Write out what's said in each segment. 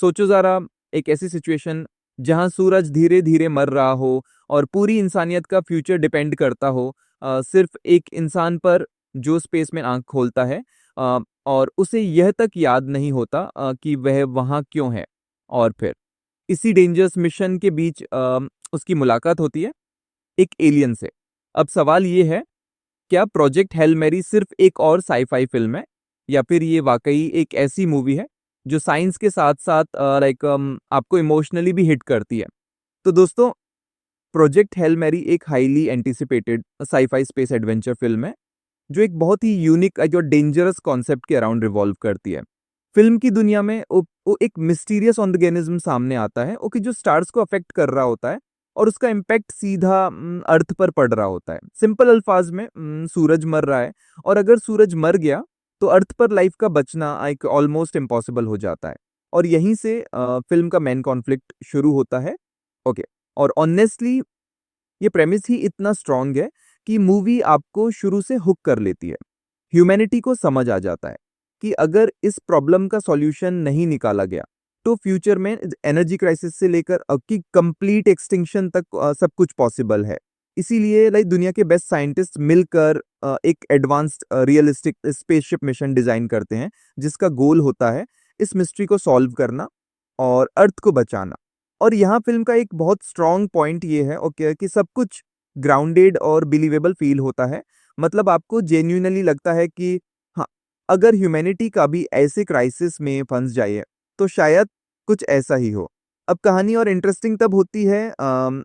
सोचो ज़रा एक ऐसी सिचुएशन जहाँ सूरज धीरे-धीरे मर रहा हो और पूरी इंसानियत का फ्यूचर डिपेंड करता हो सिर्फ़ एक इंसान पर जो स्पेस में आँख खोलता है और उसे यह तक याद नहीं होता कि वह वहाँ क्यों है? और फिर इसी डेंजरस मिशन के बीच उसकी मुलाकात होती है एक एलियन से। अब सवाल ये है, क्या प्रोजेक्ट हेल मैरी सिर्फ़ एक और साइ-फाई फ़िल्म है? या फिर ये वाक़ई एक ऐसी मूवी है जो साइंस के साथ-साथ आपको इमोशनली भी हिट करती है? तो दोस्तों, प्रोजेक्ट हेल मैरी एक highly anticipated sci-fi space adventure film है, जो एक बहुत ही यूनिक जो डेंजरस कॉन्सेप्ट के अराउंड रिवॉल्व करती है। फ़िल्म की दुनिया में वो एक मिस्टीरियस ऑर्गेनिज़्म सामने आता है, वो कि जो स्टार्स को अफ़ेक्ट कर रहा होता है और उसका इम्पैक्ट सीधा अर्थ पर पड़ रहा होता है। सिंपल अल्फ़ाज़ में सूरज मर रहा है और अगर सूरज मर गया, तो अर्थ पर लाइफ़ का बचना एक ऑलमोस्ट इम्पॉसिबल हो जाता है। और यहीं से फ़िल्म का मेन कॉन्फ्लिक्ट शुरू होता है। ओके, और ऑनेस्टली ये प्रेमिस ही इतना स्ट्रॉन्ग है कि मूवी आपको शुरू से हुक कर लेती है। ह्यूमैनिटी को समझ आ जाता है कि अगर इस प्रॉब्लम का सॉल्यूशन नहीं निकाला गया, तो फ्यूचर में एनर्जी क्राइसिस से लेकर कि कंप्लीट एक्सटिंक्शन तक सब कुछ पॉसिबल है। इसीलिए लाइक दुनिया के बेस्ट साइंटिस्ट मिलकर एक advanced realistic spaceship mission design करते हैं, जिसका गोल होता है इस मिस्ट्री को सॉल्व करना और अर्थ को बचाना। और यहाँ फ़िल्म का एक बहुत स्ट्रॉन्ग पॉइंट ये है ओके कि सब कुछ ग्राउंडेड और बिलीवेबल फ़ील होता है। मतलब आपको जेन्युइनली लगता है कि हाँ, अगर ह्यूमैनिटी का भी ऐसे क्राइसिस में फँस जाए, तो शायद कुछ ऐसा ही हो। अब कहानी और इंटरेस्टिंग तब होती है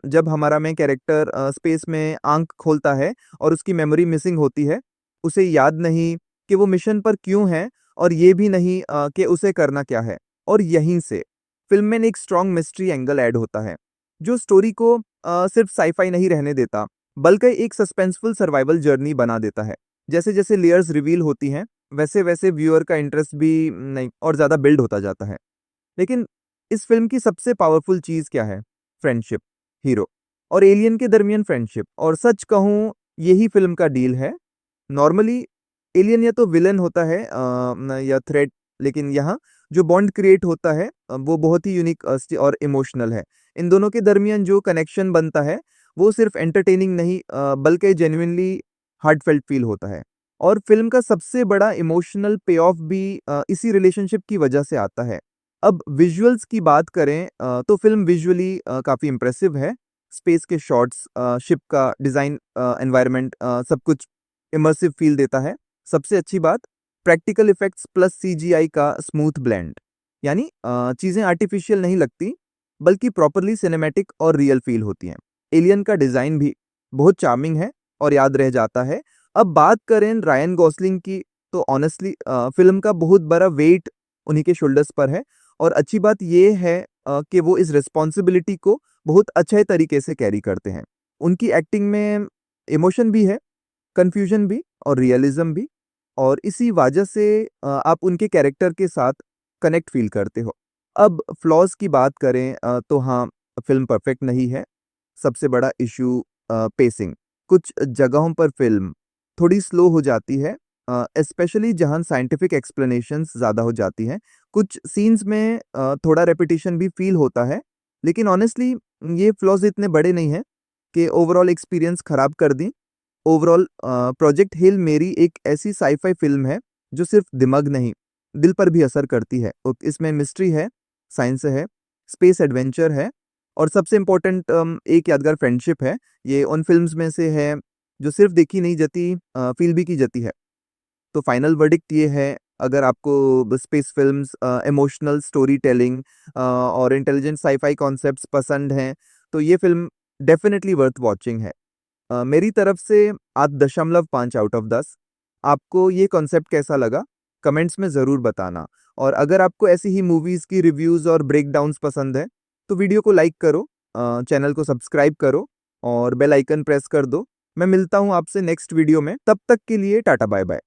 जब हमारा मेन कैरेक्टर स्पेस में आँख खोलता है और उसकी मेमोरी मिसिंग होती है। उसे याद नहीं कि वो मिशन पर क्यों है और ये भी नहीं कि उसे करना क्या है। और यहीं से फ़िल्म में एक स्ट्रॉन्ग मिस्ट्री एंगल ऐड होता है, जो स्टोरी को सिर्फ़ साइ-फाई नहीं रहने देता, बल्कि एक सस्पेंसफुल सर्वाइवल जर्नी बना देता है। जैसे-जैसे लेयर्स रिवील होती हैं, वैसे-वैसे व्यूअर का इंटरेस्ट भी नहीं और ज़्यादा बिल्ड होता जाता है। लेकिन इस फ़िल्म की सबसे पावरफुल चीज़ क्या है? फ्रेंडशिप, हीरो और एलियन के दरमियान फ्रेंडशिप। और सच कहूँ, यही फ़िल्म का डील है। नॉर्मली एलियन या तो विलेन होता है या थ्रेट, लेकिन यहाँ जो बॉन्ड क्रिएट होता है वो बहुत ही यूनिक और इमोशनल है। इन दोनों के दरमियान जो कनेक्शन बनता है, वो सिर्फ़ एंटरटेनिंग नहीं बल्कि जेन्युइनली हार्टफेल्ट फ़ील होता है। और फ़िल्म का सबसे बड़ा इमोशनल पे ऑफ भी इसी रिलेशनशिप की वजह से आता है। अब विजुअल्स की बात करें तो फ़िल्म विजुअली काफ़ी इम्प्रेसिव है। स्पेस के शॉट्स, शिप का डिज़ाइन, एनवायरनमेंट सब कुछ इमर्सिव फ़ील देता है। सबसे अच्छी बात, प्रैक्टिकल इफ़ेक्ट्स प्लस सीजीआई का स्मूथ ब्लेंड, यानी चीज़ें आर्टिफ़िशियल नहीं लगती, बल्कि प्रॉपर्ली सिनेमैटिक और रियल फ़ील होती हैं। एलियन का डिज़ाइन भी बहुत चार्मिंग है और याद रह जाता है। अब बात करें रायन गॉसलिंग की, तो ऑनेस्टली फ़िल्म का बहुत बड़ा वेट उन्हीं के शोल्डर्स पर है। और अच्छी बात ये है कि वो इस रिस्पॉन्सिबिलिटी को बहुत अच्छे तरीके से कैरी करते हैं। उनकी एक्टिंग में इमोशन भी है, कन्फ्यूजन भी और रियलिज़्म भी, और इसी वजह से आप उनके कैरेक्टर के साथ कनेक्ट फ़ील करते हो। अब फ्लॉज़ की बात करें तो हाँ, फ़िल्म परफेक्ट नहीं है। सबसे बड़ा इश्यू पेसिंग। कुछ जगहों पर फ़िल्म थोड़ी स्लो हो जाती है, स्पेशली जहाँ साइंटिफिक एक्सप्लेनेशंस ज़्यादा हो जाती हैं। कुछ सीन्स में थोड़ा रेपिटिशन भी फ़ील होता है, लेकिन ऑनेस्टली ये फ्लॉज़ इतने बड़े नहीं हैं कि ओवरऑल एक्सपीरियंस खराब कर दें। ओवरऑल प्रोजेक्ट हेल मेरी एक ऐसी साइ-फाई फ़िल्म है, जो सिर्फ़ दिमाग नहीं, दिल पर भी असर करती है। इसमें मिस्ट्री है, साइंस है, स्पेस एडवेंचर है और सबसे इम्पोर्टेंट एक यादगार फ्रेंडशिप है। ये उन फ़िल्म्स में से है, जो सिर्फ़ देखी नहीं जाती, फ़ील भी की जाती है। तो फाइनल वर्डिक्ट ये है, अगर आपको space films, emotional story telling और इंटेलिजेंट साइ-फाई कॉन्सेप्ट्स पसंद हैं, तो ये फ़िल्म डेफ़िनिटली वर्थ वॉचिंग है। मेरी तरफ से 8.5 आउट ऑफ 10। आपको ये कॉन्सेप्ट कैसा लगा? कमेंट्स में ज़रूर बताना। और अगर आपको ऐसी ही मूवीज़ की रिव्यूज़ और ब्रेकडाउन्स पसंद है, तो वीडियो को लाइक करो, चैनल को सब्सक्राइब करो और बेल आइकन प्रेस कर दो। मैं मिलता हूँ आपसे नेक्स्ट वीडियो में, तब तक के लिए टाटा बाय बाय।